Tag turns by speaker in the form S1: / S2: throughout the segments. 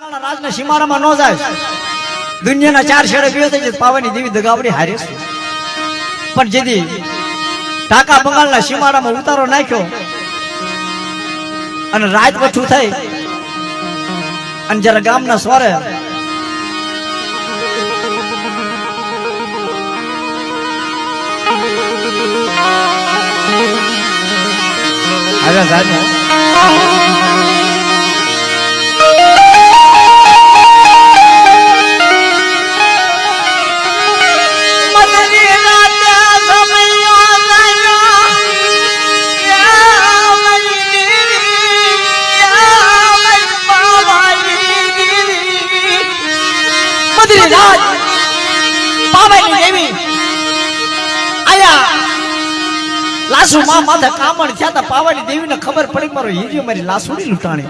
S1: રાજના સીમાડામાં ન જાય દુનિયાના ચાર છેડે ગયો થઈ જાય પાવાની દેવી દગાવડી હારે પણ જેથી ઢાકા બંગાળના સીમાડામાં ઉતારો નાખ્યો અને રાત પછું થઈ અને જરા ગામના સ્વરે આવ્યા સાહેબ લાસુ માં માથે કામણ થયા તા પાવાની દેવી ને ખબર પડી મારો હીરિયો મારી લાસુડી લૂંટાણી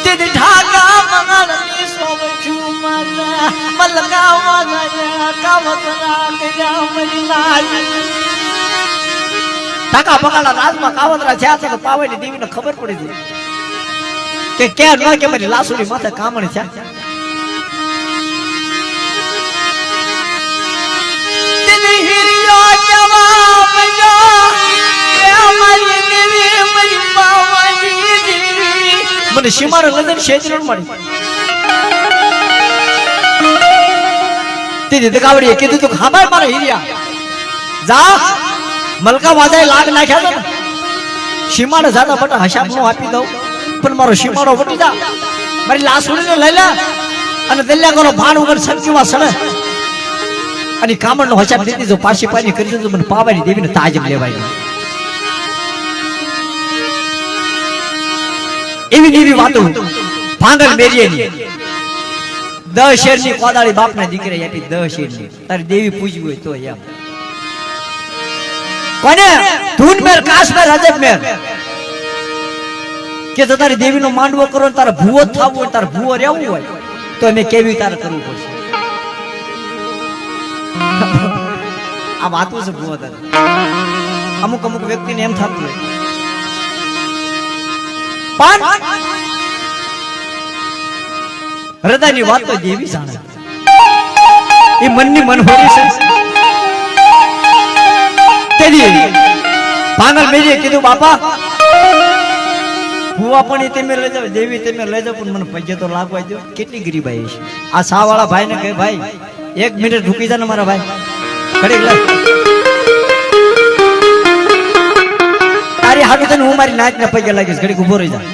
S1: તે ઢાકા મંગળની સોવચું મારા મલગાવા ગયા કાવતરા ગયા મરી નાઈ ઢાકા બંગાળના રાજમાં કાવતરા થયા છે તો પાવાની દેવી ને ખબર પડી કે ક્યાં ન કે મારી લાસુડી માથે કામણ થયા મને સીમારો લગન શેજરણ મળી તે દગાવડીએ કીધું તું ખાબાય મારો હીરિયા જા મલકા વાજાએ લાગ નાખ્યા તો સીમાડે જાતા બટા હસાબ નો આપી દઉં પણ મારો સીમાડો વટી જા મારી લાસુડીને લઈ લે અને દલ્યા કરો ભાન વગર સંકીમાં સડે અને કામણ નો હસાબ દીધી જો પાછી પાની કરી દીધું મને પાવાની દેવીને તાજમ લેવાય એવી એવી વાતો ભાંગલ મેરીએની 10 શેરની કોદાળી બાપના દીકરે આપી 10 શેરની તારી દેવી પૂજવી હોય તો એમ કોને ધૂન મેર કાશ મેર હજબ મેર કે તો તારી દેવીનો માંડવો કરો ને તારા ભૂવો થાવું હોય તારા ભૂવો રહેવું હોય તો અમે કેવી તારે કરવું પડશે આ વાતો છે ભૂવો તારે અમુક અમુક વ્યક્તિને એમ થતું હોય હૃદયની વાત તો દેવી જાણે એ મનની મન હોરી છે તેદી ભાંગલ મેરીએ કીધું બાપા ભૂવા પણ તમે લઈ જાવ દેવી તમે લઈ જાવ પણ મને પૈસા તો લાગવા દો કેટલી ગરીબાઈ છે આ સા વાળા ભાઈ ને કહે ભાઈ 1 મિનિટ રૂકી જા ને મારા ભાઈ ઘડીક લે તારી હાટુ તને હું મારી નાચ ને પૈસા લાગીશ ઘડીક ઉભો રહી જા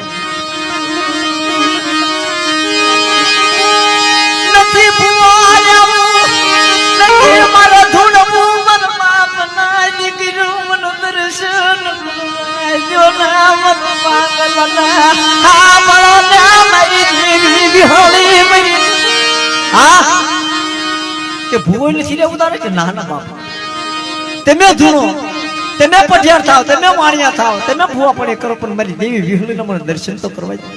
S1: કે ભૂવો નથી રે ઉતારે કે ના ના બાપા તમે ધૂણો તમે પઢિયાર થાવ તમે વાણિયા થાવ તમે ભૂવા પડે કરો પણ મારી દેવી વિહળીને મને દર્શન તો કરવા દે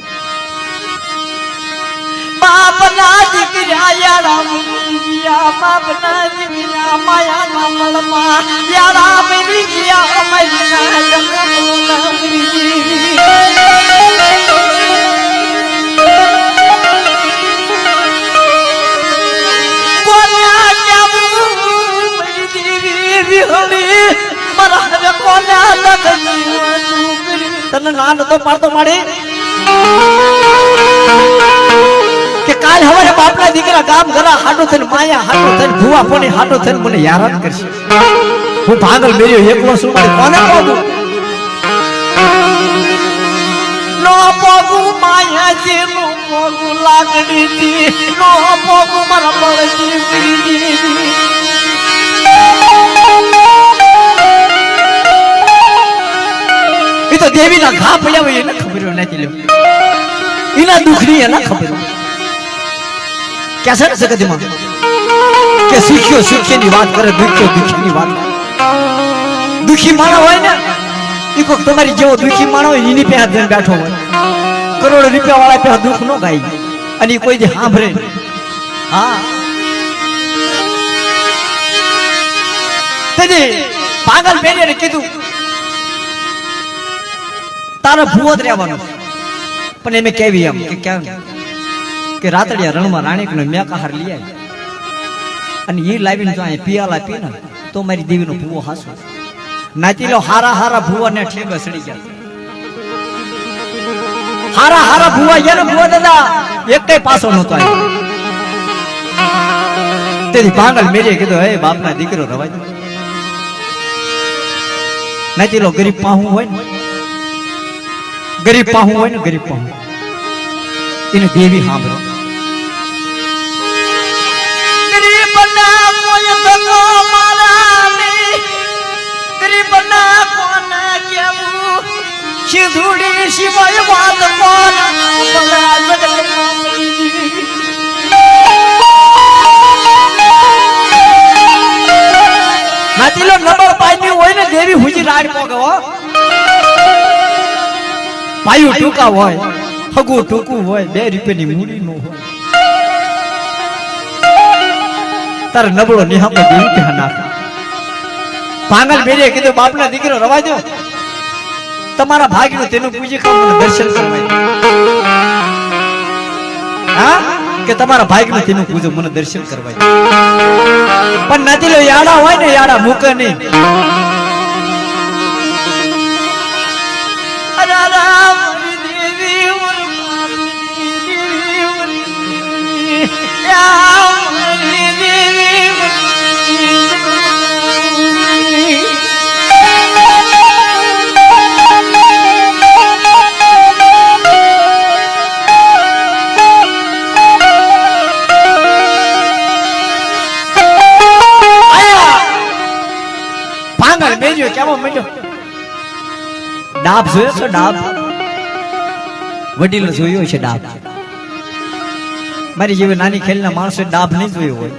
S1: બાપના દીકરા યારા મુનિયા બાપના દીકરા માયા ના મળમાં યારા મેરી ગયા અમારી ના જંગલના તને ના નતો પાડતો માડી કે કાલ હવારે બાપના દીકરા ગામ ઘરા હાટો થઈને માયા હાટો થઈને ભૂવા પોણી હાટો થઈને મને હેરાન કરશે હું ભાંગલ મેર્યો એકલો છું મારે કોને કહું નો પોગુ માયા જે નો પોગુ લાગડી દી નો પોગુ મારા બળજી દી તો દેવી ના ઘા પડ્યા હોય એને ખબર નથી લ્યો એના દુઃખ ની એને ખબર કે છે જગતમાં કે સુખ્યો સુખ્યની વાત કરે દુખ્યો દુખીની વાત દુખી માણો હોય ને એ કોક તમારી જેવો દુખી માણો હોય એની પાસે ધ્યાન બેઠો હોય કરોડો રૂપિયા વાળા પાસે દુઃખ ન ગાય અને કોઈ જે સાંભળે હા તેથી પાગલ બેને કીધું તારો ભૂવો જ રહેવાનો પણ એમે કેવી એમ કે કેમ કે રાતડિયા રણમાં રાણીકનો મેકાહાર લઈ આવી અને એ લાવીને જો અહીં પિયાલા પી ને તો મારી દેવીનો ભૂવો હાસો નાતી લો હારા હારા ભૂવાને ઠેગા સડી ગયા હારા હારા ભૂવા યાર ભૂવા દાદા એક કઈ પાસો નતો આવ્યો તેથી પાંગલ મેરીએ કીધું હે બાપના દીકરો રવાય નાતી લો ગરીબ પાહું હોય ને ગરીબ પાહું હોય ને ગરીબ પાહું એને દેવી સાંભળો ગરીબના કોઈ ધકો મારાની ગરીબના કોને કેવું શીધુડી શિવાય વાત કોણ ભલા જગતમાં નાતીલો નંબર પાઈ હોય ને દેવી હુજી રાડ પોગે હો પાયું ટૂંકા હોય હગું ટૂંકું હોય 2 રૂપિયાની મૂડી નો હોય તાર નબળો નિહામો દેવી ત્યાં નાખે પાંગલ બેરીએ કીધું બાપના દીકરો રવાય દો તમારા ભાગ્યનું તેનું પૂજી કામ મને દર્શન કરવાય હા કે તમારા ભાગ્યનું તેનું પૂજો મને દર્શન કરવાય પણ નથી લો યાડા હોય ને યાડા મૂકે નહીં ડાબ જોયો છો ડાબ વડીલો જોયો છે ડાબ મારી જેવી નાની ખેલના માણસો ડાબ નહીં જોયો હોય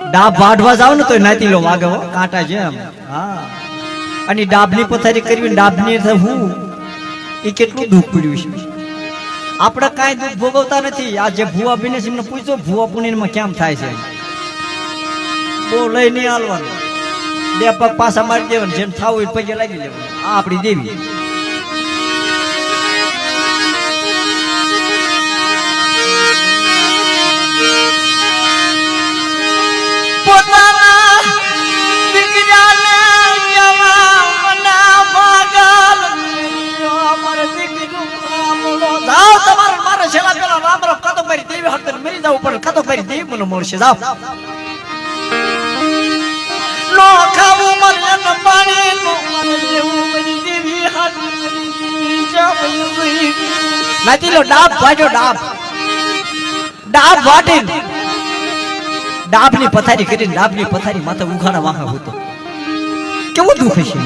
S1: ડાબ વાઢવા જાવ ને તો નાતીલો વાગે હો કાંટા જેમ હા અને ડાબની પથારી કરવી ડાબની હું એ કેટલું દુઃખ પડ્યું છે આપણે કાંઈ દુઃખ ભોગવતા નથી આ જે ભૂવા બીને એમને પૂછો ભૂવા પુણ્યમાં કેમ થાય છે બહુ લઈ નહીં હાલવાનું 2 પગ પાછા મારી દેવાનું જેમ થાવું હોય પગે લાગી લેવાનું આ આપણી દેવી પોતાના દીકરાને જવાના ભાગલ અમારે દીકરીનું કામલો જાવ તમારે મારે છેલા પેલા રામ રામ કતો મારી દેવી હતર મરી જાવ પણ કતો મારી દેવી મને મળશે જાવ નો ખાવું મને ન પાણી નો મને જેવું મરી દેવી હાથ મરી જાવ નાતી લો ડાબ વાજો ડાબ વાટી ડાબની પથારી કરીને ડાબની પથારી માથે ઉઘાડા વાંખા હોતો કેવું દુઃખ છે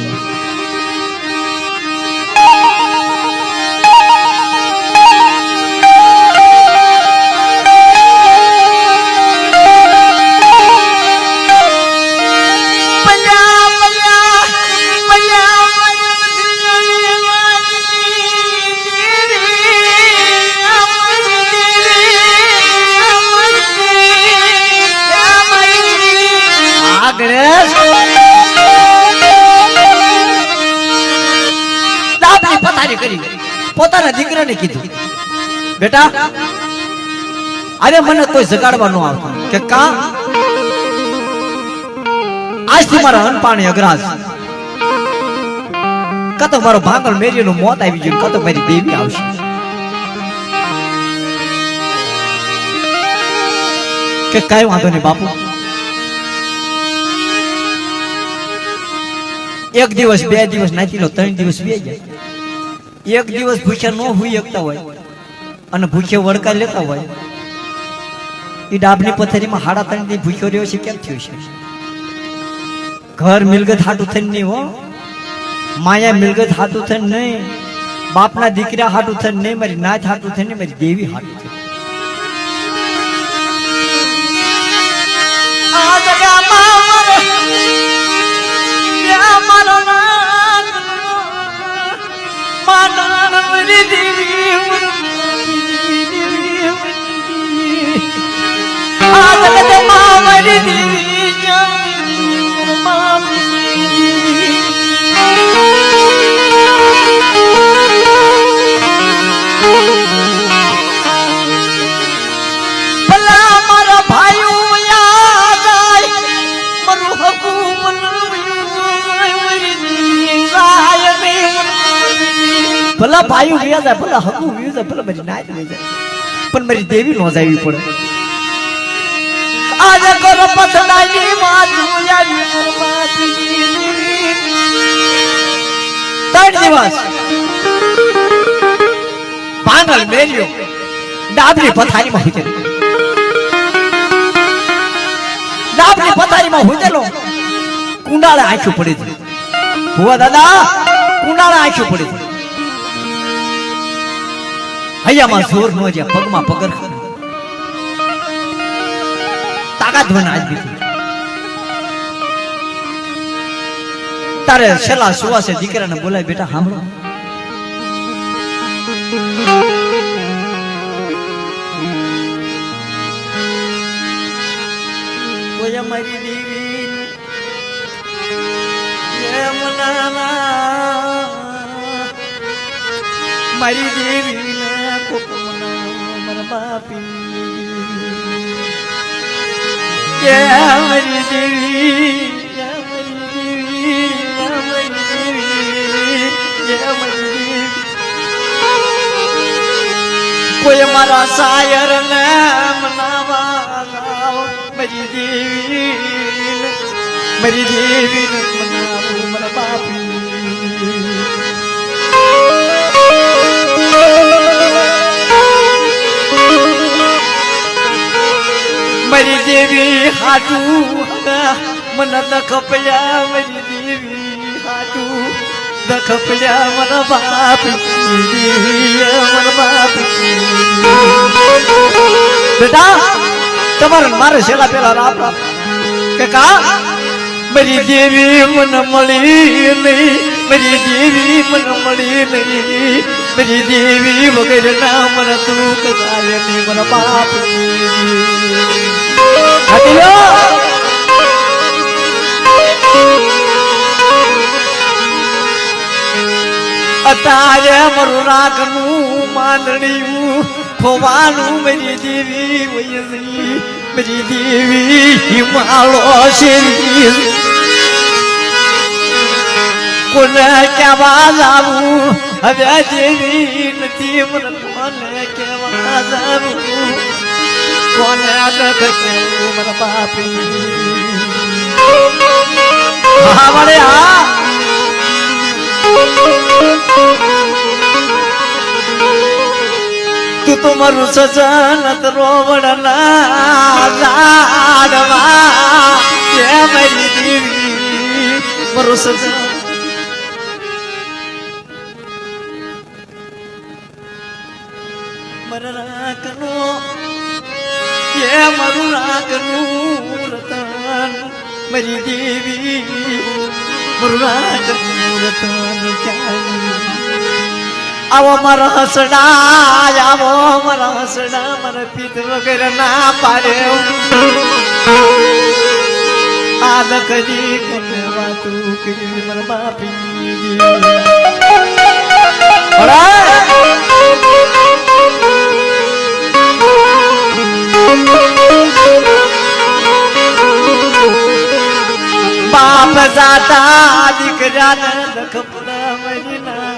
S1: પોતાના દીકરાને કીધું બેટા હવે મને કોઈ જગાડવા ન આવતો કે કા આજથી મારા અનપાણી અગ્રાસ કતો મારો ભાંગલ મેરીનું મોત આવી ગયું કતો મારી દેવી આવશે કે કઈ વાંધો નહીં બાપુ એક દિવસ 2 દિવસ નાચી લો 3 દિવસ બે જાય એક દિવસ ભૂખ્યા ન હોઈ શકતા હોય અને ભૂખ્યા વડકા લેતા હોય એ ડાબની પથારીમાં 3.5 દી ભૂખ્યો રહ્યો છે કેમ થયું છે ઘર મિલગત હાટું થઈને નહીં હો માયા મિલગત હાટું થઈને નહીં બાપના દીકરા હાટું થઈને નહીં મારી નાથ હાટું થઈને મારી દેવી હાટું થઈને આ જગામાં ભલા ભાઈઓ વ્યા જાય ભલા હકુ વ્યા જાય ભલા મારી નાય વ્યા જાય પણ મારી દેવી નો જાવી પડે આજે કરો પથડાઈ માથું આવી પરમાતી ત્રણ દિવસ પાંગલ મેલ્યો ડાબલી પથારીમાં હુજેલો ડાબલી પથારીમાં હુજેલો કુંડાળે આંખું પડી છે ભુવા દાદા કુંડાળે આંખું પડી છે હૈયામાં જોર નો જ્યાં પગમાં પગર તાકાત વન આજ દીધી તારે છેલ્લા સુવાસે દીકરાને બોલાય બેટા સાંભળો કોઈ મારી દેવી મારી દેવી ને કોક મના બાપી મારી દેવી કોઈ મારા શાયર ને મનાવા મારી દેવી ને મનાવું મારા બાપી મારી દેવી હાટું મને દખપ્યા મારી દેવી હાટું દખપ્યા મારા બાપ બેટા તમારે મારે છેલ્લા પેલા રાપ કે કા મારી દેવી મને મળી નહીં મારી દેવી મને મળી નહીં મારી દેવી વગેરે ના મને તું કદાય નહીં મારા બાપ અત્યારે મારું રાખનું માંદણિયું ખોવાનું મારી દેવી વયસી મારી દેવી હિમાળો શેરી કોને કેવા જાવું હવે દેવી નથી મને કોને કેવા જાવું કોને અડક કેવું મારા બાપી હા મળે હા તું તો મારું સજન રોવડના ઝાડવા કે મારી દેવી મારું સજન મારા રાખનો કે મારું રાખનું રતન મારી દેવી મારું રાખનું રતન આવો મારા હસડા આવો મારા હસડા મારા પીત વગેરે ના પાડે આદ કરી કોને વાતું કરી મારા બાપી બાપ જાતા દીકરાને દખપડા મરી ના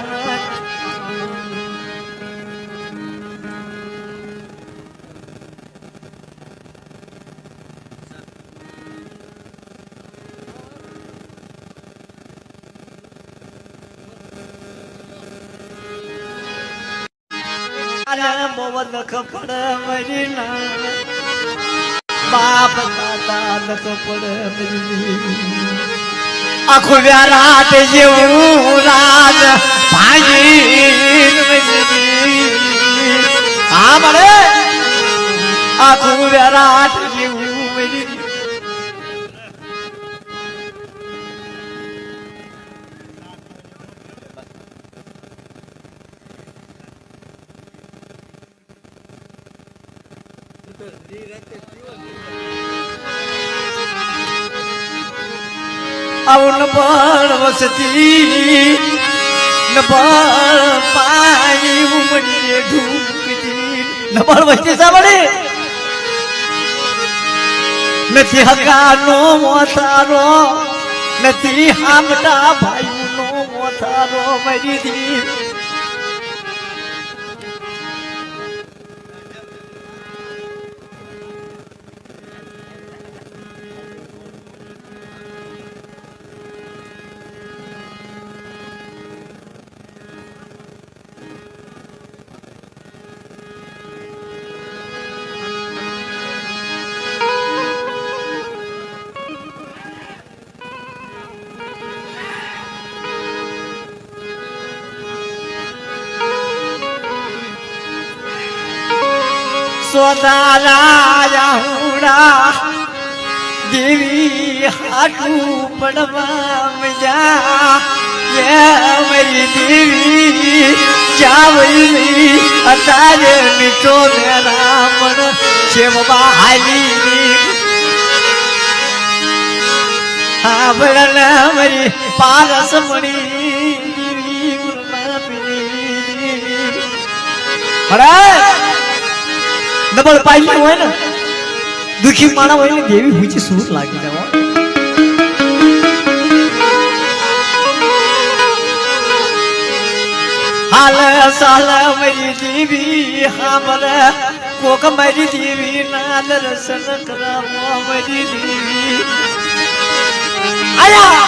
S1: મોહમ્મદ ખપડ મરીના બાપ દાદા ખપડ મરી આખું વ્યારાટ જેવું રાજ ભાગી હા મળે આખું વ્યારાટ જેવું મરી આવું નબળ વસતી નબળ પાણી ઉમડીએ ઢૂકતી નબળ વસતી સાંભળે નથી હકાનો મોથારો નથી હામટા ભાઈનો મોથારો મરી દી સોદારા હુડા દેવી હાટું પડવા મજા મારી દેવી ચાવલી અત્યારે મીઠો મેરા મન શેવવા હાલી હા બળના મારી પારસ મણી દેવી ગુરમા પીરી અરે ડબલ પાઈ હોય ને દુખી માણા હોય ને દેવી પૂછી સૂર લાગી જવા હાલ સાલ મારી દેવી હામર કોક મારી દેવી ના દર્શન કરાવો મારી દેવી આયા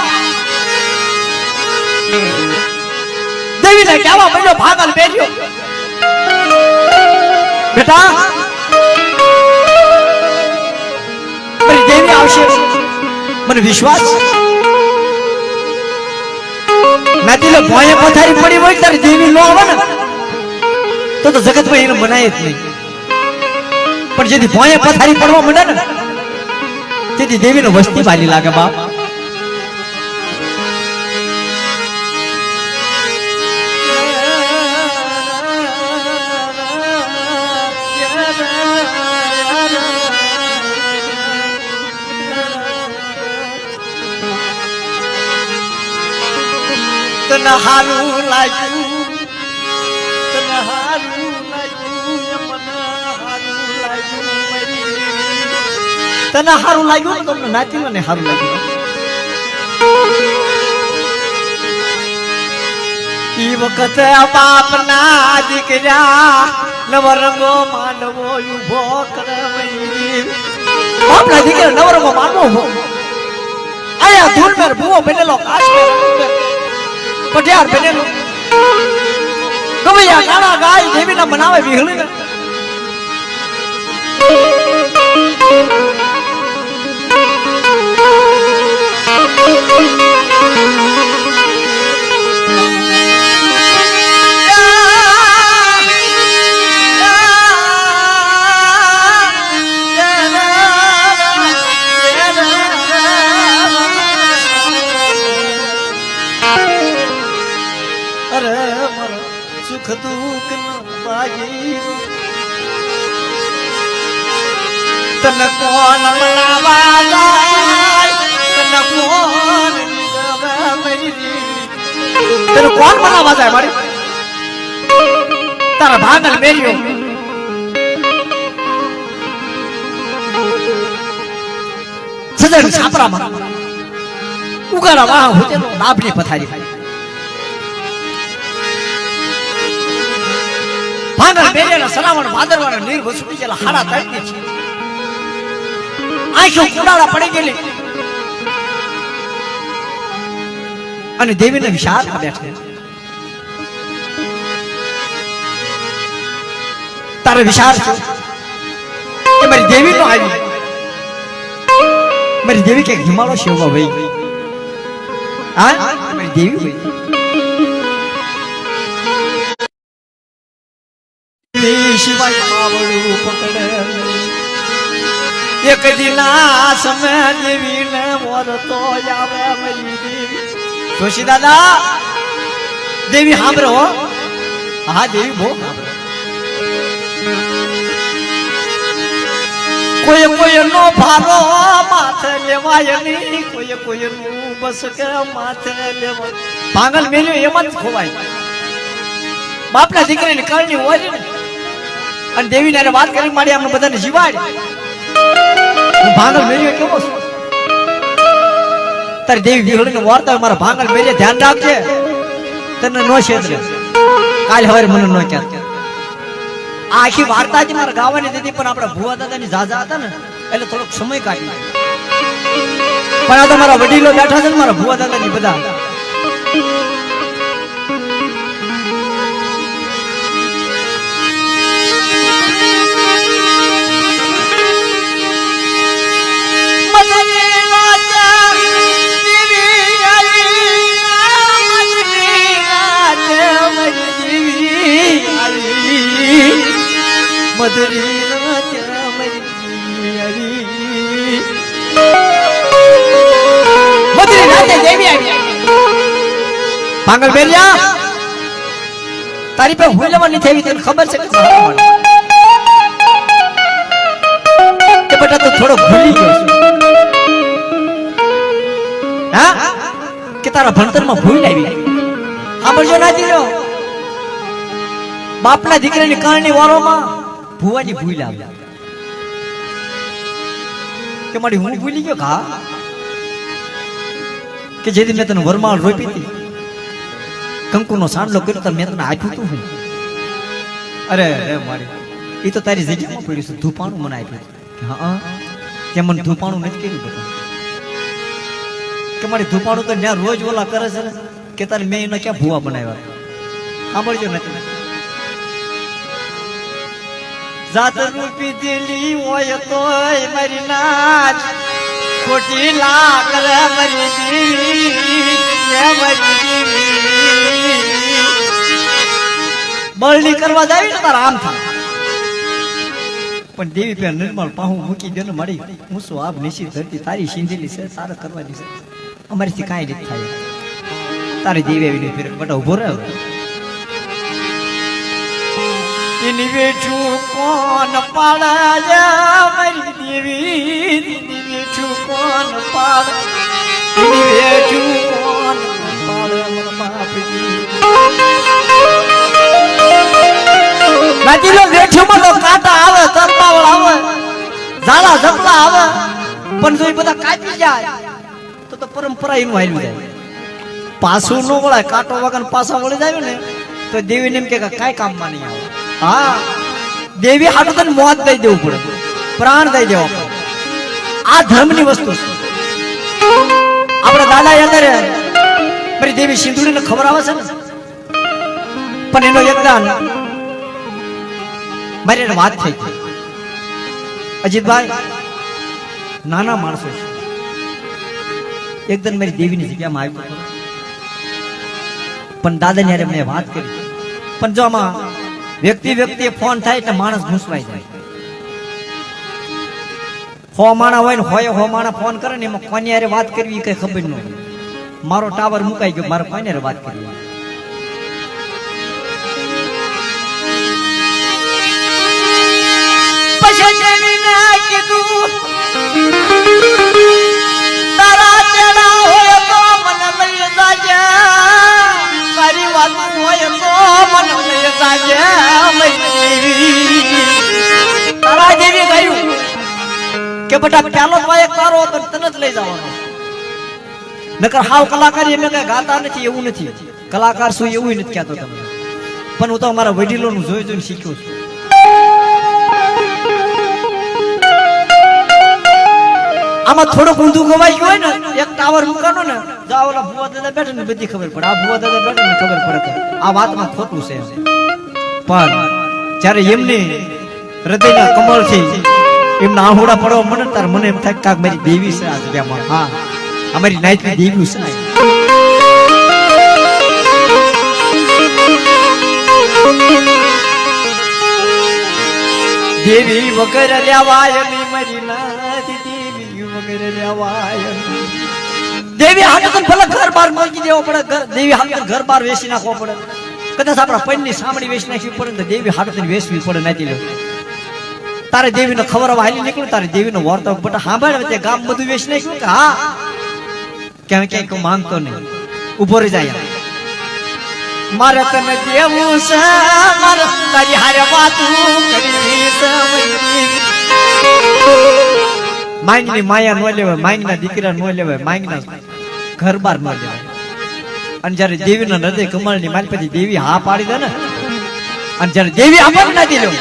S1: દેવી ને કેવા બન્યો ભાગલ બેઠ્યો બેટા મારી દેવી આવશે મને વિશ્વાસ નાતી લો ભોય પથારી પડી હોય તારી દેવી નો આવે ને તો જગતમાં એને મનાય જ નહીં પણ જેથી ભોય પથારી પડવા મળે ને તેથી દેવીનો વસ્તી વાલી લાગે બાપ તને હારું લાગ્યું તને હારું લાગ્યું મને હારું લાગ્યું તને હારું લાગ્યું તમને નાતી મને હારું લાગ્યું ઈ વખતે બાપ ના દીકરા નવરંગો માંડવો ઉભો કરે બાપ ના દીકરા નવરંગો માંડવો ઉભો આયા ધૂળ મેર ભૂવો બનેલો કાશ પટિયાર બનેલો ગવૈયા ગાણા ગાય દેવીના બનાવે વિહળી સુખ દુઃખ નો બાજી તને કોણ મનાવા જાય તને કોણ તને કોણ મનાવા જાય મારી તારા ભાગલ મેર્યો સજન છાપરામાં ઉગાડા વાહ હોતેલો લાભની પથારી ભાગલ બેરેલા સલાવણ ભાદરવાના નીર વસુડી ગયેલા હાડા તળની છે આંખો કુડાળા પડી ગયેલી અને દેવીને વિશાળ બેઠે તારે વિચાર છે કે મારી દેવી નો આવી મારી દેવી કે હિમાલય શેવવા વઈ ગઈ હા મારી દેવી વઈ શિવાય માવડું પકડે એક દિના સમય દેવી ને મોરતો આવે મારી દેવી જોશી દાદા દેવી સાંભળો હા દેવી બહુ કોઈ કોઈ નો ભારો માથે લેવાય નહીં કોઈ કોઈ નું બસ કે માથે લેવાય ભાંગલ મેલ્યો એમાં જ ખોવાય બાપના દીકરાની કરણી હોય ને અને દેવી ને વાત કરી મારી અમને બધાને જીવાડ હું ભાંગલ મેલ્યો કેવો છું તારી દેવી વિહળીને વાર્તા હોય મારા ભાંગલ મેલ્યો ધ્યાન રાખજે તને નો છેતરે કાલ હવે મને નો ક્યાં આખી વાર્તા જ મારા ગાવાની દીધી પણ આપણા ભુવા દાદાની જાજા હતા ને એટલે થોડોક સમય કાઢી પણ આ તો મારા વડીલો બેઠા છે ને મારા ભુવા દાદાની બધા મધરી માંગલ બેરિયા તારી પાસે હું લેવાની થઈ તને ખબર છે કે બેટા તો થોડો ભૂલી ગયો હા કે તારા ભણતરમાં ભૂલ આવી સાંભળજો ના દીધો બાપના દીકરાની કારણે વારોમાં ભુવાની ભૂલ આવી કે મારી હું ભૂલી ગયો હા કે જેથી મેં તને વરમાળ રોપી હતી કંકુનો સાંડલો કર્યો તો મેં તને આપ્યું તું હું અરે મારી એ તો તારી જગ્યામાં પડ્યું છે ધૂપાણું મને આપ્યું હા કે મને ધૂપાણું નથી કર્યું બધા કે મારી ધૂપાણું તો ત્યાં રોજ ઓલા કરે છે ને કે તારે મેં એનો ક્યાં ભૂવા બનાવ્યા સાંભળજો નથી જાત રૂપી દિલી હોય તોય મારી નાચ ખોટી લાખ રે મારી બળની કરવા જાય ને તારા આમ થાય પણ દેવી પે નિર્મળ પાહું મૂકી દે ને મળી હું શું આપ નિશ્ચિત ધરતી તારી સિંધેલી છે તારે કરવાની છે અમારીથી કાંઈ રીત થાય તારી દેવી આવીને ફેર બટા ઉભો રહે એની બેઠું કોણ પાડે મારી દેવી બેઠું કોણ પાડે એની બેઠું કોણ પાડે મારા બાપજી નાચીલો બેઠુંમાં તો કાંટા આવે તરપાવળ આવે ઝાલા ઝપલા આવે પણ જો એ બધા કાપી જાય તો પરંપરા એનું હાલ્યું જાય પાછું ન વળાય કાંટો વગર પાછા વળી જાય ને તો દેવીને એમ કે કાંઈ કામમાં નહીં આવે હા દેવી હાટું તને મોત દઈ દેવું પડે પ્રાણ દઈ દેવા પડે આ ધર્મની વસ્તુ છે આપણા દાદા યાદ મારી દેવી સિંધુડીને ખબર આવે છે ને પણ એનો યોગદાન મારી વાત થઈ અજીતભાઈ નાના માણસો છે એકદમ મારી દેવીની જગ્યામાં આવ્યું પણ દાદાને યારે મેં વાત કરી પણ જો આમાં વ્યક્તિ ફોન થાય એટલે માણસ ઘૂસવાઈ જાય હો માણા હોય ને હો માણા ફોન કરે ને એમાં કોની યારે વાત કરવી કઈ ખબર ન હોય મારો ટાવર મુકાઈ ગયો મારે કોની યારે વાત કરવી તારા તેડા હોય તો મને લઈ જાજે તારી વાત હોય તો મને લઈ જાજે તારા જેવી ગયું કે બેટા ચાલો ભાઈ તારો તો તને જ લઈ જવાનો નકર હાવ કલાકારી એમ કઈ ગાતા નથી એવું નથી કલાકાર શું એવું નથી કહેતો તમને પણ હું તો અમારા વડીલોનું જોઈ જોઈને શીખ્યો છું આમાં થોડુંક ઊંધું ગવાઈ ગયું હોય ને એક ટાવર મૂકવાનો ને જા ઓલા ભુવા દાદા બેઠે ને બધી ખબર પડે આ ભુવા દાદા બેઠે ને ખબર પડે કે આ વાતમાં ખોટું છે પણ જ્યારે એમની હૃદયના કમળથી એમના આહુડા પડવા મને તાર મને એમ થાય કાક મારી દેવી છે આ જગ્યામાં હા અમારી નાઈટની દેવી છે દેવી વગર લેવાય ની મારી નાથી દેવી વગર લેવાય દેવી હાથે તો ભલે ઘર બાર મૂકી દેવો પડે દેવી હાથે ઘર બાર વેચી નાખવો પડે કદાચ આપણા પૈણની સામડી વેચી નાખવી પડે તો દેવી હાથે વેચવી પડે નાતી લે તારે દેવીનો ખબર હાલી નીકળ્યું તારે દેવીનો વર્તો બટા સાંભળ તે ગામ બધું વેચી નાખ્યું કે હા ક્યાંય માંગતો નહીં ઉભો રહી જાય મારે તને દેવું છે મારે તારી હારે વાતું કરવી છે માંગની માયા ન લેવાય માંગના દીકરા ન લેવાય માંગના ઘર બાર ન લેવાય અને જયારે દેવીના હૃદય કમળની મારી પછી દેવી હા પાડી દે ને અને જયારે દેવી આપણ ના દીધો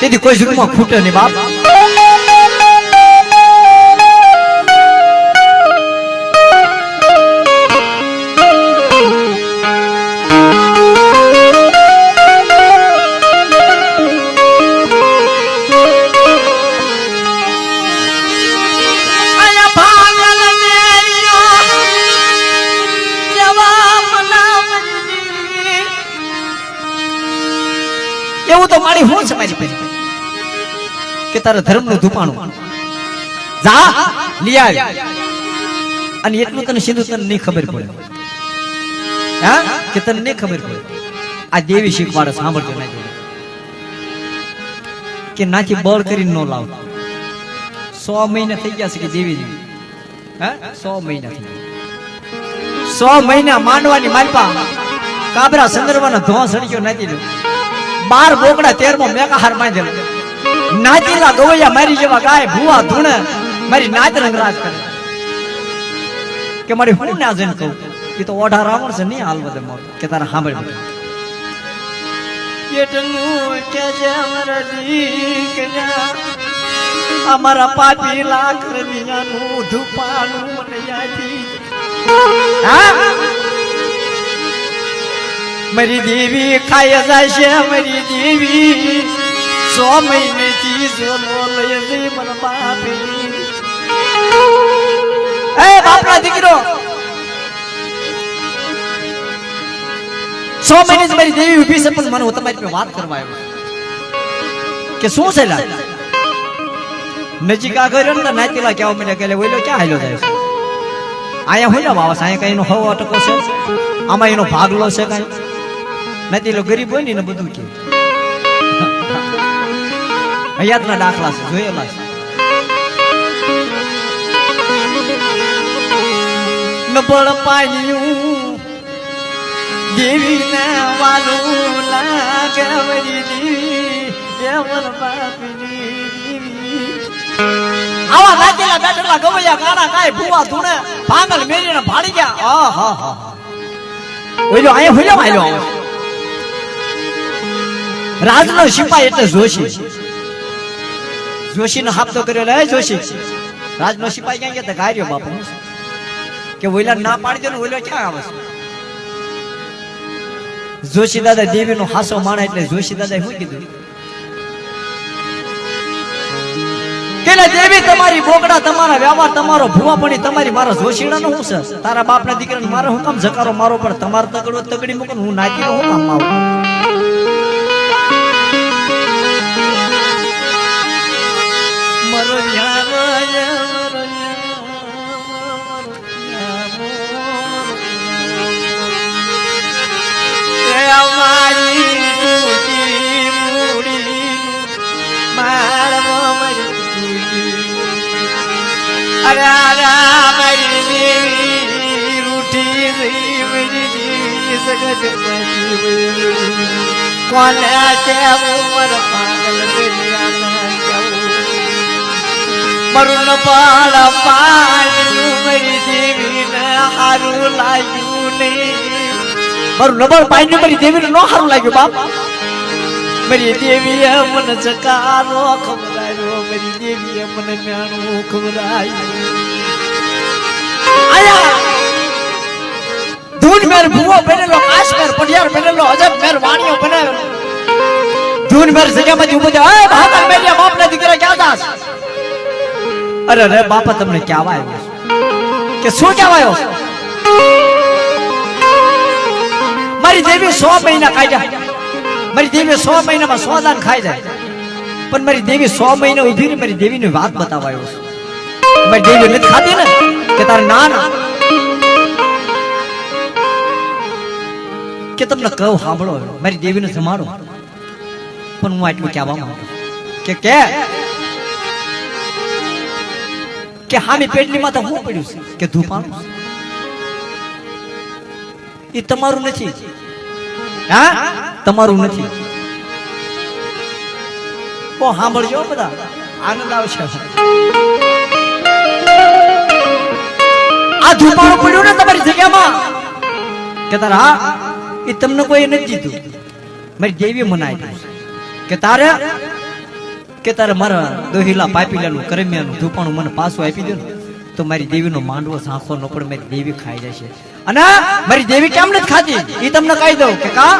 S1: તેથી કોઈ રૂમમાં ખૂટે નહીં બાપ એવું તો મારી હું છે મારી પાસે કે તારા ધર્મનું ધૂપાણું જા લઈ આવી અને એટલું તને સિંધુ તને નહીં ખબર પડે હા કે તને નહીં ખબર પડે આ દેવી શીખવાડે સાંભળજો ના કે નાથી બળ કરીને ન લાવ 100 મહિના થઈ ગયા છે કે દેવી હે 100 મહિના થઈ ગયા 100 મહિના માંડવાની માલપા કાબરા સંદર્ભનો ધો સડ્યો નાતી 12 બોકડા 13મો મેકાહાર માંડેલો નાતીલા ગવૈયા મારી જેવા ગાય ભૂવા ધૂણે મારી નાત રંગરાજ કરે કે મારી હું ના જઈને કહું એ તો ઓઢા રાવણ છે નહીં હાલ બધે મોર કે તારા સાંભળ એટલું કે જે અમારા દીકરા અમારા પાપી લાખ રમિયાનું ધુપાનું મને યાદી હા મારી દેવી ખાય જાય છે મારી દેવી 100 મહિનેથી જોલો લઈ જઈ મને બાપી એ બાપના દીકરો 100 મહિને મારી દેવી ઊભી છે પણ મને હું તમારી વાત કરવા આવ્યો કે શું છે લા નજીક આ કર્યો ને નાતીલા કેવા મને કે ઓલો ક્યાં હાલ્યો જાય છે આયા હોય ને બાવા આયા કઈ નો હવો અટકો છે આમાં એનો ભાગલો છે કઈ નાતીલો ગરીબ હોય ને બધું કે હયાતના દાખલા છે જોયેલા છે નબળ પાયું દેવીને વાલું લાગે મારી દેવી એ મન બાપની દેવી આવા નાચેલા બેઠેલા ગવૈયા ગાણા ગાય ભૂવા ધૂણે ભાંગલ મેરીને ભાડી ગયા આહા ઓલો આયા હોલ્યો આલ્યો રાજનો સિપાઈ એટલે જોશી નો હાથ તો કર્યો લે જોશી રાજનો સિપાઈ ક્યાં ગયા ગાર્યો બાપુ કે ઓલા ના પાડી દે ને ઓલો ક્યાં આવે છે જોશી દાદા દેવી નો હાસો માણા એટલે જોશી દાદા શું કીધું કે દેવી તમારી બોકડા તમારા વ્યવહાર તમારો ભૂવાપણી તમારી મારા જોશીડા નો શું છે તારા બાપ ના દીકરાને મારે હું કામ જકારો મારો પણ તમારે તગડો તગડી મૂકો હું નાચી હું કામ આવું કોને કેવું મર પાગલ મરું ન પાડ પાડ્યું મારી દેવીને હારું લાગ્યું નહીં મારું નબળ પાડ્યું મારી દેવીને નો હારું લાગ્યું બાપ મારી દેવીએ મને જકારો ખવડાવ્યો મારી દેવીએ મને મેણું ખવડાવ્યું આયા ધૂન મેર ભૂવો બનેલો કાશ મેર પડિયાર બનેલો અજબ મેર વાણીઓ બનાવેલો ધૂન મેર જગ્યામાંથી ઉભો થયો એ ભાગલ મેરિયા બાપના દીકરા ક્યાં દાસ અરે રે બાપા તમને ક્યાં આવ્યો કે શું કહેવા આવ્યો મારી દેવી 100 મહિના કાઢ્યા મારી દેવી 100 મહિનામાં 100 દાન ખાઈ જાય પણ મારી દેવી 100 મહિના ઊભી રહી મારી દેવીની વાત બતાવવા આવ્યો છે મારી દેવી નથી ખાતી ને કે તારે ના ના કે તમને કહું સાંભળો મારી દેવીને જમાડો પણ હું આટલું કહેવા માંગુ કે હામી પેટલીમાં તો હું પડ્યું છે કે ધૂપાણું એ તમારું નથી હા તમારું નથી ઓ સાંભળજો બધા આનંદ આવશે આ ધૂપાણું પડ્યું ને તમારી જગ્યામાં કે તારા હા એ તમને કોઈ નથી દીધું મારી દેવી મને આપ્યું કે તારે મારા દોહિલા પાપીલાનું કરમિયાનું ધૂપાણું મને પાછું આપી દો ને તો મારી દેવીનો માંડવો ઝાંખો ન પડે મારી દેવી ખાઈ જશે અને મારી દેવી કેમ નથી ખાતી એ તમને કહી દઉં કે કા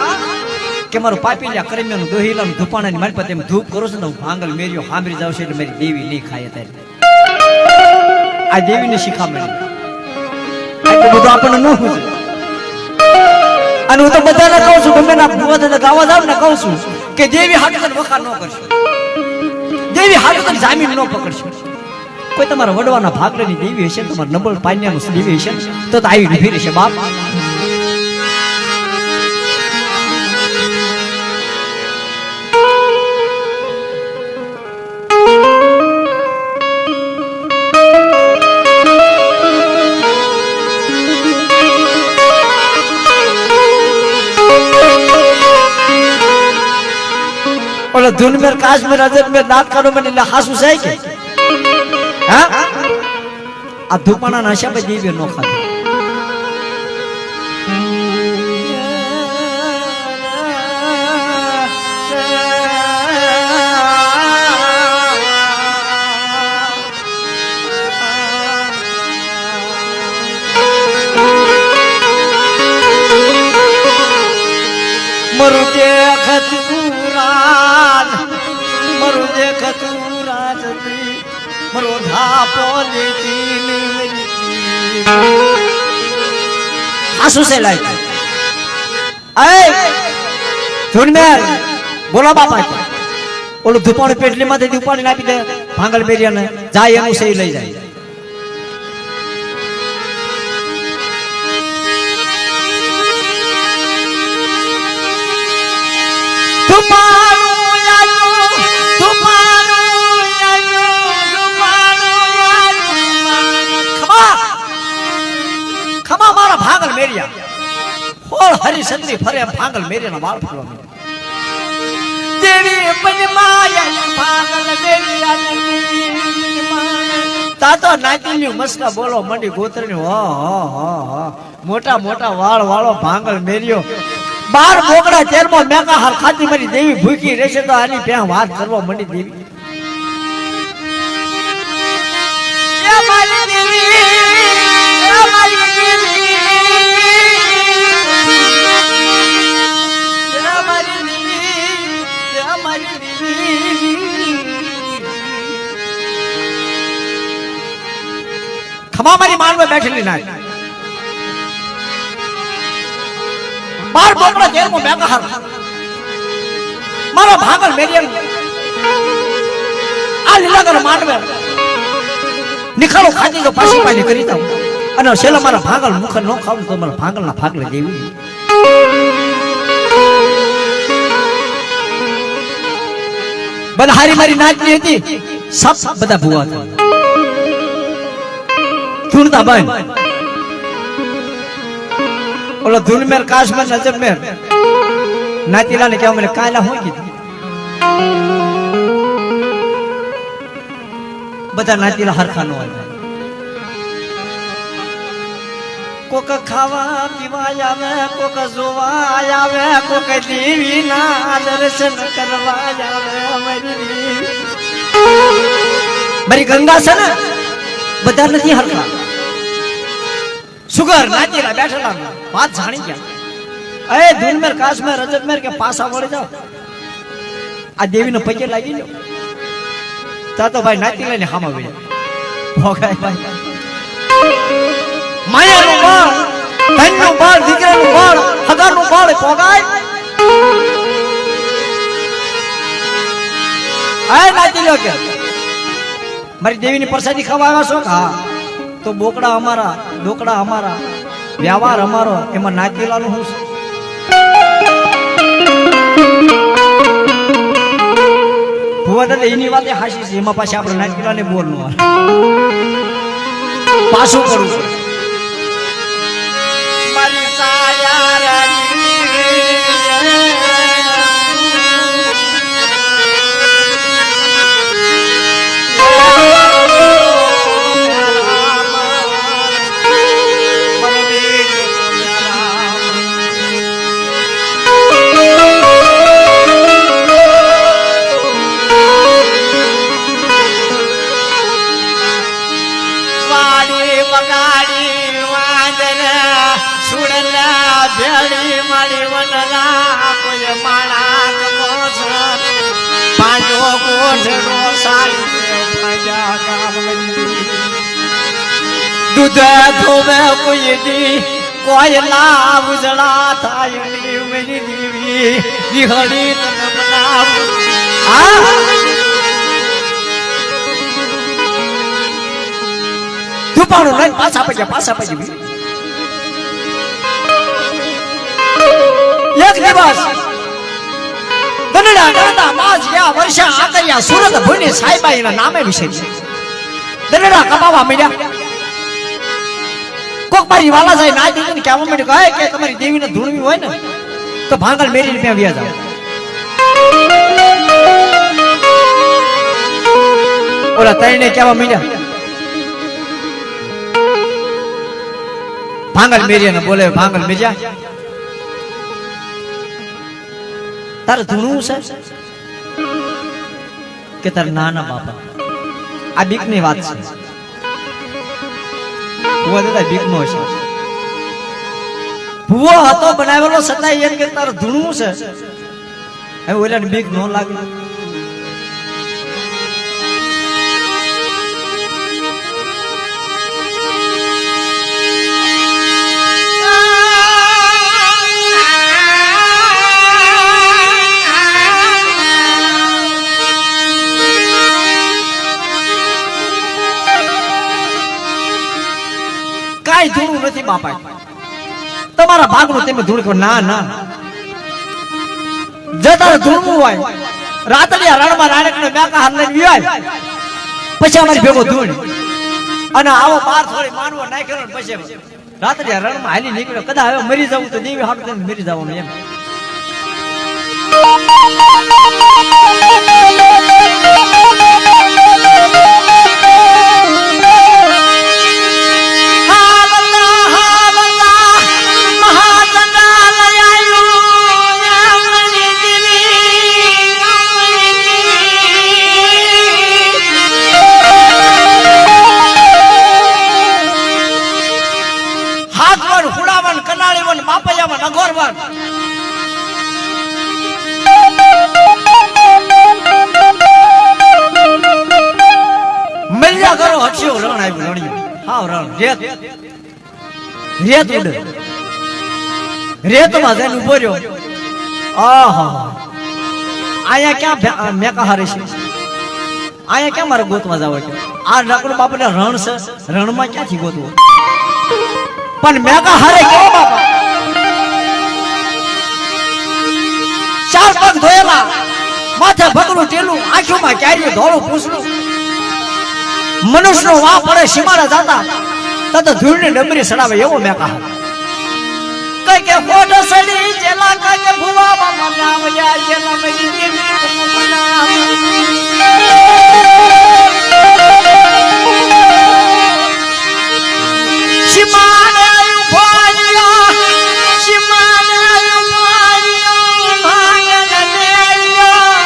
S1: કે મારું પાપીલા કરમિયાનું દોહિલાનું ધૂપાણાની મારી પાસે ધૂપ કરો છો ને હું ભાંગલ મેર્યો સાંભળી જાવ છે એટલે મારી દેવી નહીં ખાય ત્યારે આ દેવીને શીખામણી એટલું બધું આપણને ન પૂછે અને હું તો બધાને કહું છું ગમે ના ભૂવા ગાવા જાવ ને કહું છું કે દેવી હાટુ તને વખાણ ન કરશો દેવી હાટુ તને જામીન ન પકડશો કોઈ તમારા વડવાના ભાગની દેવી હશે તમારા નબળ પાન્યાનું દેવી હશે તો આવી ઉભી રહેશે બાપ ઓલો ધૂનમેર કાશ્મીર અજમેર દાંત કાઢો મને એટલે હાસુ છે કે હા આ ધૂપાણા નશાબે દેવી નો ખાધો મરુ દેખ તું રાજ મરો ધાપો લેતી આસુ સે લાઈ એ ધૂનમેર બોલો બાપા ઓલું ધુપાણી પેટલી માંથી ધુપાણી નાખી દે ભાંગલ બેરિયાને જાય એનું સહી લઈ જાય ખમા મારા ભાંગલ મેરિયા હોળ હરિચંદ્રી ફરે ભાંગલ મેરિયાના વાળ ફરવા દેવી પજમાયા ભાંગલ મેરિયા તાતો નાચીલ્યું મસ્કા બોલો મંડી ગોતરની હો મોટા મોટા વાળ વાળો ભાંગલ મેરિયો 12 બોકડા 13મો મેકા હાર ખાતી મારી દેવી ભૂખી રહેશે તો આની પ્યાં વાત કરવા મંડી દેવી એ મારી દેવી એ મારી દેવી એ મારી દેવી એ મારી દેવી ખમા મારી માનવે બેઠેલી ના 12 બોકડા 13મો મેકા હાર મારા ભાંગલ મેરિયા આ લીલાગર માંડવે નિખાળો ખાતી તો પાછી પાછી કરી દઉં અને છેલ્લા મારા ભાંગલ મુખ ન ખાવું તો મારા ભાંગલના ભાગલે દેવી બધા હારી મારી નાચની હતી સબ બધા ભૂવા હતા ધૂનતા બંધ ઓલો ધૂનમેર કાશ્મીર નજરમેર નાતીલા ને કેવા મને કાયલા હોય કીધું બધા નાતીલા હરખા નો હોય કોક ખાવા પીવા આવે કોક જોવા આવે કોક દેવી ના દર્શન કરવા આવે મારી ગંગા છે ને બધા નથી હરખા સુગર નાતીલા બેઠેલા વાત જાણી ગયા એ ધૂનમેર કાશ્મીર અજમેર કે પાસા વળી જાઓ આ દેવીનો પગે લાગી ગયો તા તો ભાઈ નાતી લઈને હામા વળ્યા ભોગાય ભાઈ માયાનું બાળ ધનનું બાળ દીકરાનું બાળ હગાનું બાળ ભોગાય આ નાતી લ્યો કે મારી દેવીની પ્રસાદી ખાવા આવ્યા છો હા તો બોકડા અમારા ડોકડા અમારા વ્યવહાર અમારો એમાં નાતીલાનું હું ભુવા દાદા એની વાતે હાસી છે એમાં પાછી આપણે નાતીલાને બોલ નો પાછું કરવું છે મારી સાયા ભેળી મારી વનરા કોઈ માણા કમો છે પાંજો કોઠડો સાડી ભાજા કામ દૂધ ધોવે કોઈ દી કોઈ લાવ ઉજળા થાય ની મેરી દેવી દિહડી તન બનાવ ધુપાણું લઈને પાછા પછી એક દિવસ દનડા દનડા માજ ગયા વર્ષા આકર્યા સુરત ભૂની સાઈબાઈના નામે વિશે દનડા કપાવા મળ્યા કોક મારી વાલા જાય ના દીકરીને કહેવા માંડ્યું કહે કે તમારી દેવીને ધૂણવી હોય ને તો ભાંગલ મેરીને ત્યાં વ્યા જાવ ઓલા તઈને કેવા મીડ્યા ભાંગલ મેરિયાને બોલે ભાંગલ મેરિયા તારે ધૂણું છે કે તાર નાના બાપા આ બીક ની વાત છે ભુવા દાદા બીક નો છે ભુવો હતો બનાવેલો છતાં એમ કે તારે ધૂણું છે હવે ઓલાને બીક નો લાગે કાઈ ધૂણું નથી બાપા તમારા ભાગનું તમે ધૂણ કહો ના ના જે તારે ધૂણવું હોય રાતડિયા રણમાં રાણકને મેકા હાર લઈને વિવાય પછી અમારી ભેગો ધૂણ અને આવો બાર થોડી માનવો નાખ્યો ને પછી રાતડિયા રણમાં હાલી નીકળ્યો કદાચ હવે મરી જવું તો દેવી હાટ થઈને મરી જવાનું એમ રેતમાં જઈને ઉભો રહ્યો આહા આયા ક્યાં મેકા હારે છે આયા ક્યાં મારે ગોતવા જાવ છે આ નકડો બાપને રણ છે રણમાં ક્યાંથી ગોતવું પણ મેકા હારે કેવો બાપા ચાર પગ ધોયેલા માથે ભગરું ટેલું આંખોમાં ક્યારેય ધોળું પૂછડું મનુષ્યનો વાહ પડે સીમાડા જાતા તત ધૂળની ડમરી સડાવે એવો મેકા કઈ કે ફોટ સડી જેલા કઈ કે ભુવા બાપા નામ યાર જેલા મરી દેવી શિમાને ઉભારિયા શિમાને ઉભારિયા ભાંગલ દેયા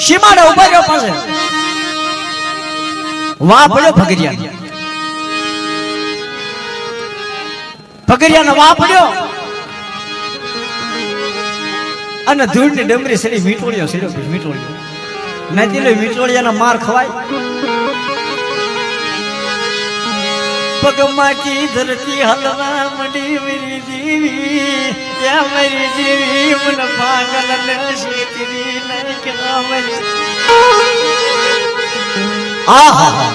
S1: શિમાને ઉભાર્યો પાસે વાહ પડ્યો ભગરિયા ભગરિયાનો વાહ પડ્યો અને ધૂળની ડમરી સડી મીઠોળિયો સડ્યો મીઠોળિયો નથી લે મીઠોળિયાનો માર ખવાય પગમાંથી ધરતી હલવા મંડી મેરી દેવી ત્યાં મારી દેવી મન પાગલ ને શેતરી નહીં કે મારી આહા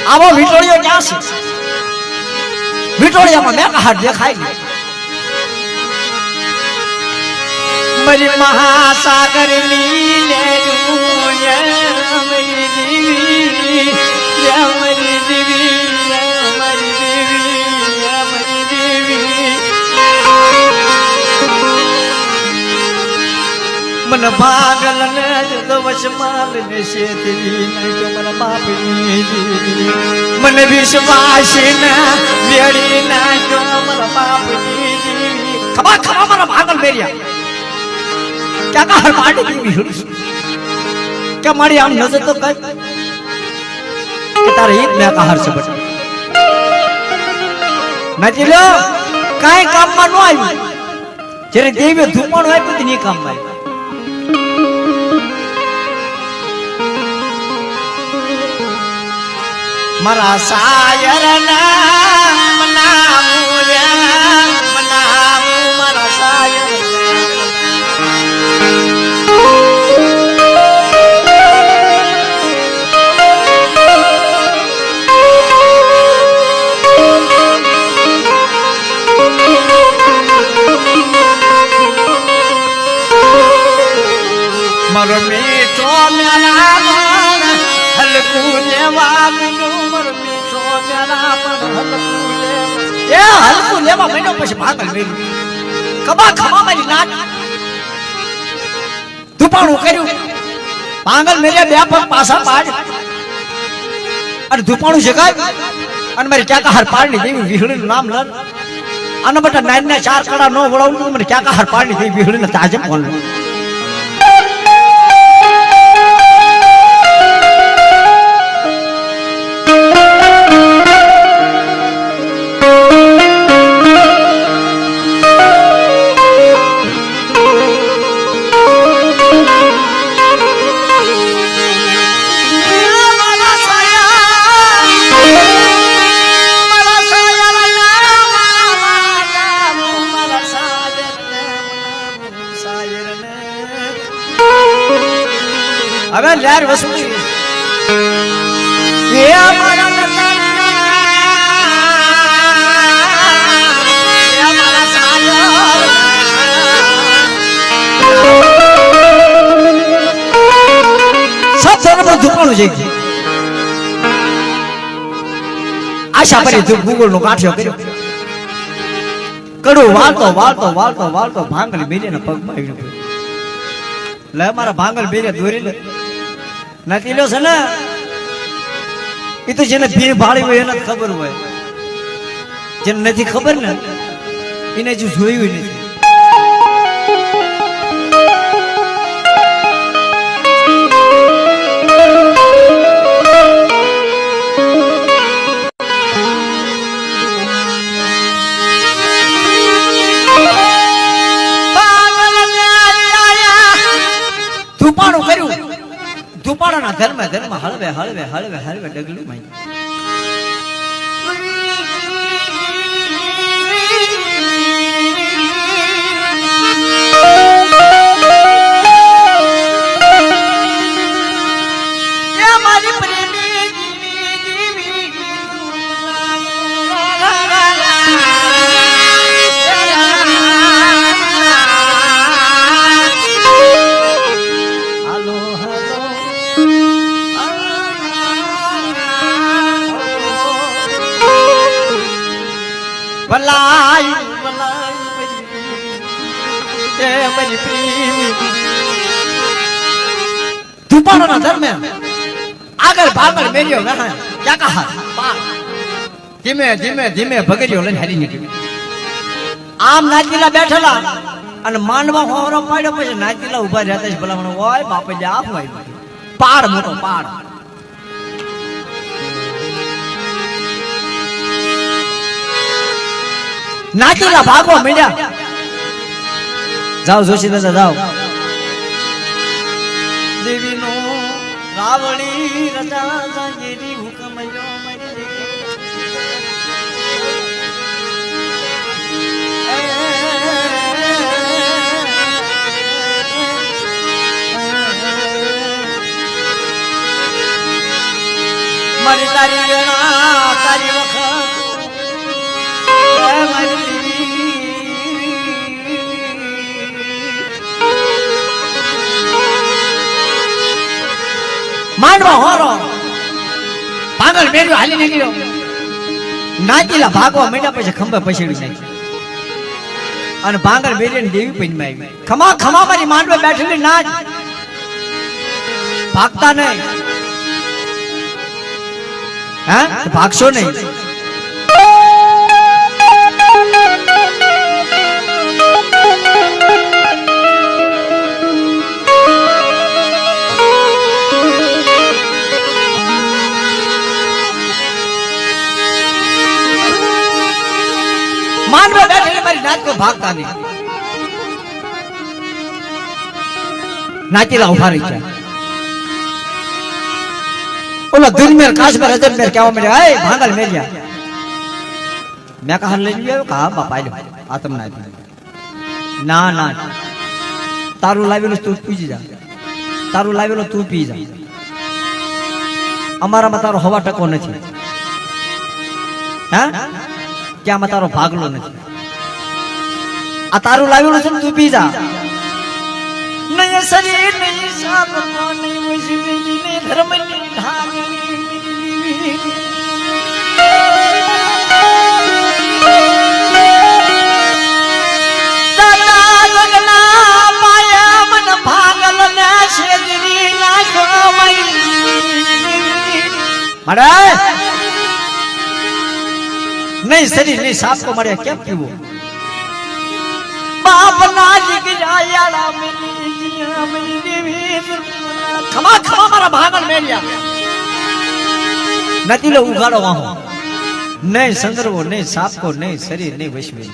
S1: આવો મીઠોળિયો ક્યાં છે વિટોળિયામાં મેકા હાથ દેખાય ગઈ મારી મહાસાગર લીલે મારી દેવી મારી દેવી મારી દેવી મારી દેવી મન પાગલ ને વચમાલ ને શેતરી નહીં તો મારા બાપની દેવી મને વિશ્વાસ ના વેડી ના તો મારા બાપની દેવી ખબા ખબા મારા ભાગલ મેરિયા ક્યાં કા હર પાડી દેવી હુડી કે મારી આમ નજર તો કઈ કે તારે ઈદ મે કા હર છે બટ નથી લો કાઈ કામમાં નો આવી જ્યારે દેવી ધૂપણ આપ્યું તે ની કામમાં મારા સાયર નામ મનાવું મારા સાયર મારો મીઠો મેરા હલકું લેવાનું મારો મીઠો મેરા પણ હલકું લેવા એ હલકું લેવા મહિનો પછી ભાગલ મેરી ખબા ખબા મારી નાટ ધૂપાણું કર્યું ભાંગલ મેરે બે પગ પાછા પાડ અને ધૂપાણું જગાય અને મારી ક્યાંક હાર પાડની દેવી વિહળીનું નામ લન અને બટા નાઈના ચાર કડા નો વળાવું મને ક્યાંક હાર પાડની દેવી વિહળીને તાજે ફોન હવે યાર વસુલી એ અમારા ધૂપાણું છે આશા પરી ગૂગલ નો કાઠિયો કર્યો કડું વાળતો વાળતો વાળતો વાળતો ભાંગલ બેને પગમાં આવી ગયો લે મારા ભાંગલ બેને દોરી લે નથી લો છે ને એ તો જેને ભીડ ભાળી હોય એને ખબર હોય જેને નથી ખબર ને એને જો જોયું નથી ધૂપાણું કર્યું ધૂપાણાના ધર્મ ધર્મ હળવે હળવે હળવે હળવે ડગલું માં ભલાઈ ધૂપાણાના ધર્મે આગળ ભાગળ મેલ્યો ધીમે ધીમે ધીમે ભગરીઓ લઈને હારી નીકળી આમ નાચીલા બેઠેલા અને માંડવા હોરો પાડ્યો પછી નાચીલા ઉભા રહેતા ભલા મને હોય બાપે જે આપ પાડ મોટો પાડ નાચીલા ભાગવા માંડ્યા જાઓ જોશી દાદા જાઓ દેવીનો રાવળી રજા જાગેરી હુકમ જો મારી તારી ગણા તારી વખત માંડવા હોરો પાગલ મેળ્યો હાલી નીકળ્યો નાચીલા ભાગવા માંડ્યા પછી ખંભે પછેડી નાખી અને ભાંગર બેરીને દેવી પૈનમાં આવી ખમા ખમા મારી માંડવે બેઠેલી નાચ ભાગતા નહીં હા ભાગશો નહીં માંડવે બેઠેલી મારી નાચ કોઈ ભાગતા નહીં નાચીલા ઉભા રહી ગયા ઓલા દુર્મેર કાશમેર અજમેર કેવા મળ્યા એ ભાંગલ મેરિયા મેં કહા લઈ આવ્યો કે હા બાપા આલ્યો આ તમને આપી ના ના તારું લાવેલું તું પી જા તારું લાવેલું તું પી જા અમારામાં તારો હવા ટકો નથી હા ક્યાંમાં તારો ભાગલો નથી આ તારું લાવેલું છે ને તું પી જા નહીં શરીર નહીં સાપ નહીં મુશ્કેલી નહીં ધર્મની ધાગણી દાદા લગના પાયા મન ભાગલ अरे नहीं शरीर नहीं साफ को मरे क्या पीवो बाप ना जिगराया मेरी देवी खमा खमा मारा भागल मेलिया नदी लो उगाड़ो वहां नहीं संदर्भो नहीं साप को नहीं शरीर नहीं वैश्वी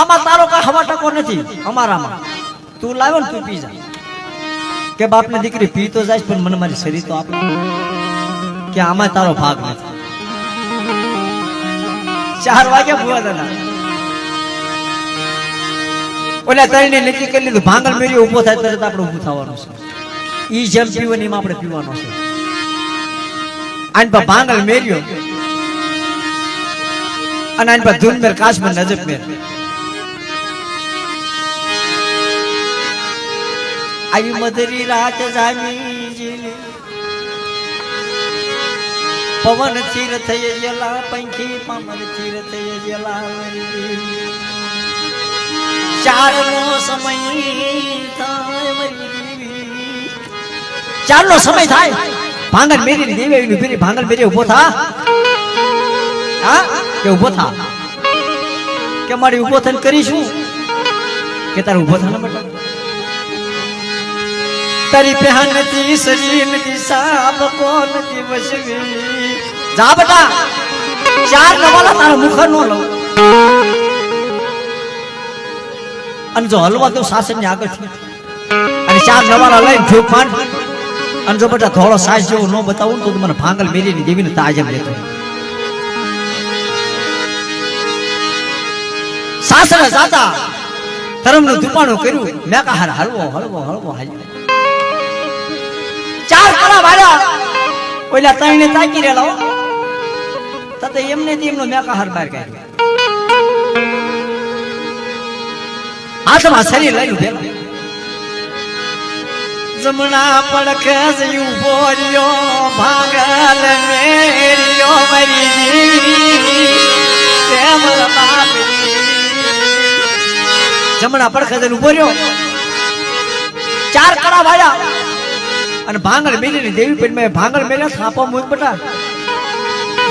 S1: आमा तारो का हवा टको नहीं अमारा में तू लाव्यो ने तू पी जा के बाप ने दीकरी पी तो जाए पर मन मारी शरीर तो आप के आमा तारो भाग नहीं 4 वागे बुआ दादा ओला तरीने नक्की કરી લીધું ભાંગલ મેરી ઊભો થાય તરત આપણે ઊભું થવાનું છે ઈ જેમ પીવાની માં આપણે પીવાનો છે આન પર ભાંગલ મેર્યો અને આન પર ધૂન મેર કાશ માં નજબ મેર आई मधुरी रात जामी जिली पवन तीर्थ जला पंखी पवन तीर्थ जला चार नो समय थाय मरी देवी चार नो समय थाय भांगल मेरी देवी नी मेरी भांगल मेरी उभो था हां के उभो था के मारी उभो थन करीशू के तार उभो था ना बेटा तरी पहन ती शरीर की साब कौन की वशवी जा बेटा 4 नवाला तारा मुख नो लो अन जो हलवा तो शासन ने आगे थी अने 4 नवाला लई ठोक पान अन जो बेटा थोड़ो सास जो नो बताऊं तो મને ભાંગલ મેરી ની દેવી ને તાજમ લેતો સાસરે જાતા ધર્મ નું દુપાણું કર્યું મે કા હલવો હલવો હલવો હાલી 4 કરા ભાડા ઓલા તઈને તાકી રેલો તતે એમને તેમનો મેકા હાર બહાર કાઢ્યો હાથમાં શરીર લઈ ઉભેલો જમણા પડખે જયું બોલ્યો ભાંગલ મેરિયો મરી તેમલ બાપી જમણા પડખે જઈને ઉભો રહ્યો 4 કરા ભાડા અને ભાંગલ મેલી ની દેવી પેટ મે ભાંગલ મેલ્યો થાપો મૂક બટા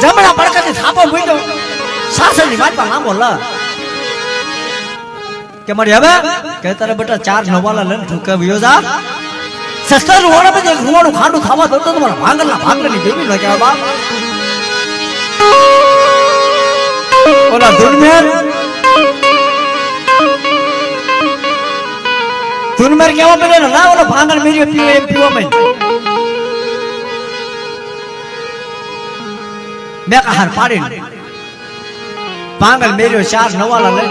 S1: જમણા પડકાથી થાપો મૂક્યો સાસર ની વાત પર નામ બોલ કે મારી હવે કે તારે બટા 4 નવાલા લઈને ઠુકે વિયો જા સસ્તર રોડ પર એક રૂવાડું ખાંડું ખાવા દો તો તમારા ભાંગલના ભાંગલ ની દેવી નો કે બાપ ઓલા દુનમેર तुनमेर केवा पड़े ना ओलो भांगल मेरियो पीओ एम पीओ में मैं का हर पाड़े भांगल मेरियो 4 नवाला ले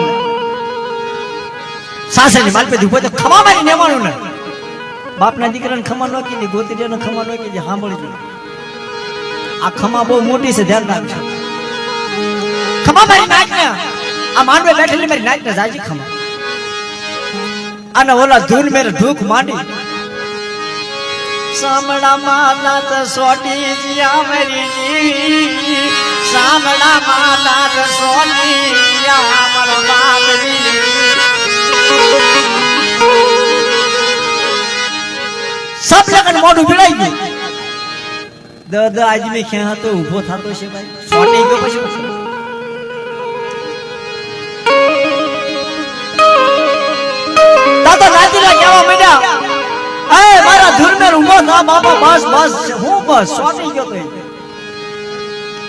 S1: सासे ની માલ પે ધુપો તો ખમા મારી નેવાનું ને બાપના દીકરાને ખમા નો કીધી ગોતીડિયાને ખમા નો કીધી સાંભળી જો આ ખમા બહુ મોટી છે ધ્યાન રાખજો ખમા મારી નાક ને આ માંડવે બેઠેલી મારી નાક ને જાજી ખમા અને ઓલા ધૂન મેર ઢૂક માંડી સામડા માતા તો સોટી જીયા મરી જી સામડા માતા તો સોટી જીયા મર બાપરી सब लगन मोडू भिड़ाई गई द आज में क्या तो उभो था तो से भाई सोटी गयो પછી दादा नातीला केवा માંડ્યા ए मारा धुर में उभो था बाबा बस बस હું બસ સોટી ગયો તો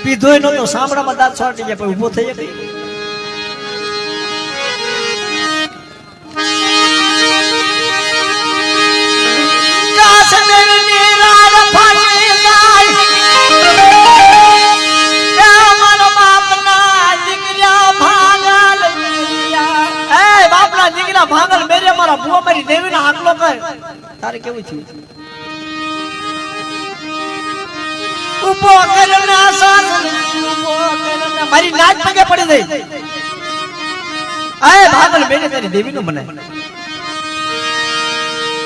S1: પીધોય નો તો સાંભળા માં દાંત સોટી ગયા પછી ઉભો થઈ ગયો भागल मेरे मारा बुआ मेरी देवी ना आकलो कर तारे केवु छी उबो करना साथ उबो करना मारी नाच पगे पड़ी गई ए भागल मेरे तेरी देवी नो बनाए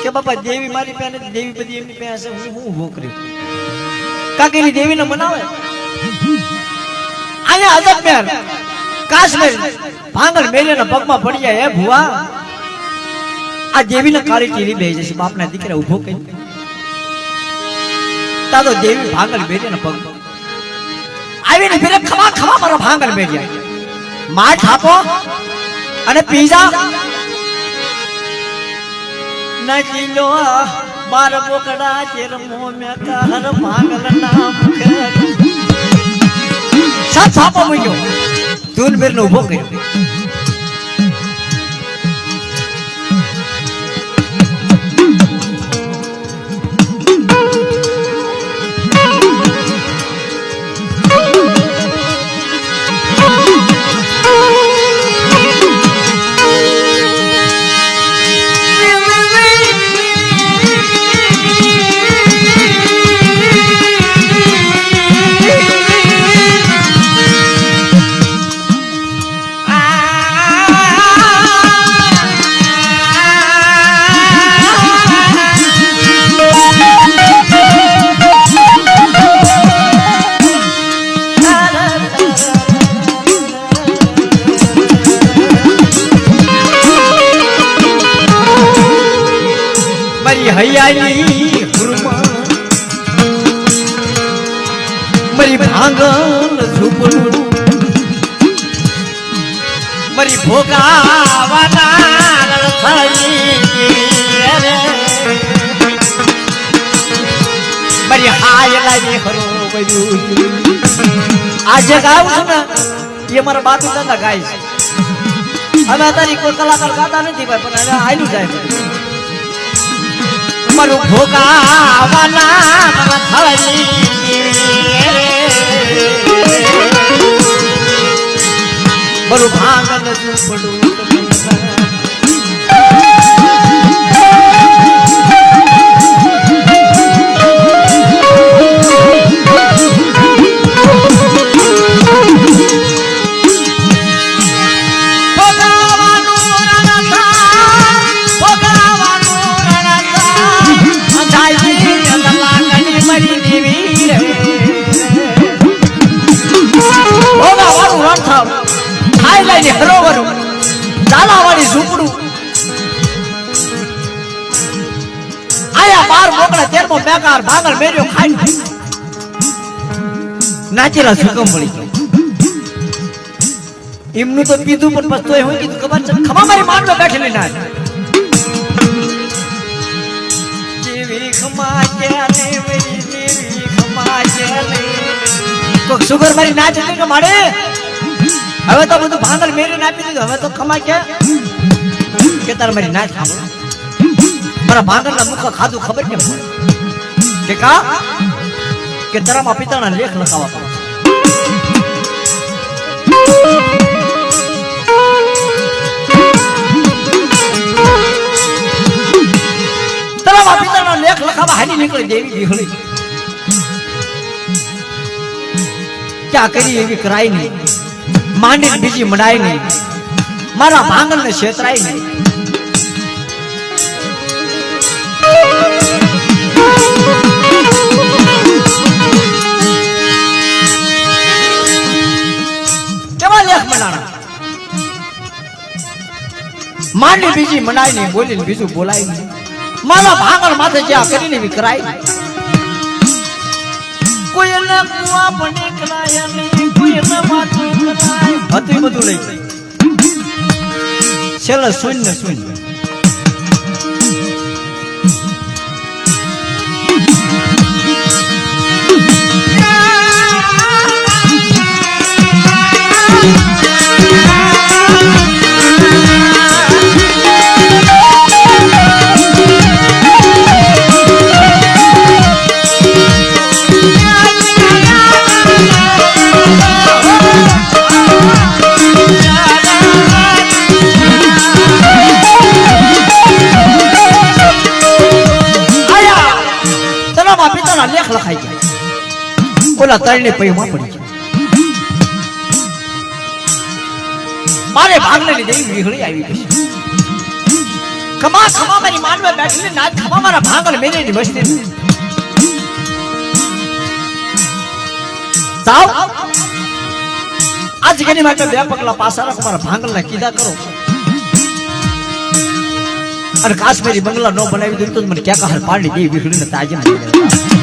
S1: के बाबा देवी मारी पे ने देवी बदी एमनी पे से હું ઉભો કર્યો કાકેલી દેવીને મનાવે અહીંયા અજમેર કાશ્મીર ભાંગર મેલીના પગમાં પડી જાય હે ભુવા આ દેવીને કાળી ટીરી બેહી જશે બાપના દીકરા ઊભો કરી તા તો દેવી ભાંગર મેલીના પગ આવીને ફેરે ખમા ખમા મારો ભાંગર મેલ્યા માઠ આપો અને પીઝા નજીલો બાર બોકડા ચેર મોમે કાહર ભાંગલ નામ સાત સાપો મૂક્યો ધૂન બેરનો ઉભો કર્યો હૈયાલી હુરમા મરી ભાંગલ ઝૂપડું મરી ભોગાવાના મરી હાયલાની હરો આજે ગાવું છું ને એ મારા બાપુ દાદા ગાય છે હવે તારી કોઈ કલાકાર ગાતા નથી ભાઈ પણ હવે આયલું જાય મારું ભોગાવાના મારું ભાંગલ ઝૂપડું ઝાલાવાળી ઝૂંપડું આયા 12 બોકડા 13મો બેકાર ભાંગર મેર્યો ખાઈ નાચેલા સુકમ મળી ગયો એમનું તો પીધું પણ પસ્તોય હોય કીધું ખબર છે ખમા મારી માંડવે બેઠેલી ના જેવી ખમા ચાલે મેરી જેવી ખમા ચાલે કોક સુગર મારી નાચ કે માડે હવે તો બધું ભાંગર મેરીને આપી દીધું હવે તો ખમા કે તાર મારી નાચ ખાવા મારા ભાંગરના મુખ ખાધું ખબર કેમ કે કા કે તારામાં પિતાના લેખ લખાવા પડે તારામાં પિતાના લેખ લખાવા હાલી નીકળી દેવી વિહળી ક્યાં કરી એવી કરાય નહીં માંડી બીજી મડાય નહીં મારા ભાંગલ ને છેતરાય નહીં કેવા લેખ મનાણા માંડી બીજી મનાય નહીં બોલીને બીજું બોલાય નહીં મારા ભાંગલ માથે જ્યાં કરીને એવી કરાય કોઈને કુવા પણ કરાય નહીં કોઈને માથું કરાય હતું બધું લઈ છેલ્લે શૂન્ય શૂન્ય લેખ લખાઈ ગયા ઓલા તળને પૈમાં પડી ગયા મારે ભાગને દેવી વિહળી આવી ગઈ ખમા ખમા મારી માંડવે બેઠેલી નાચ ખમા મારા ભાગલ મેરેની બસતી જાઓ આ જગ્યાની માટે બે પગલા પાછા રાખો મારા ભાંગલને કીધા કરો અને કાશ્મીરી બંગલા નો બનાવી દીધું તો મને ક્યાં હાલ પાડી દે વીખડીને તાજે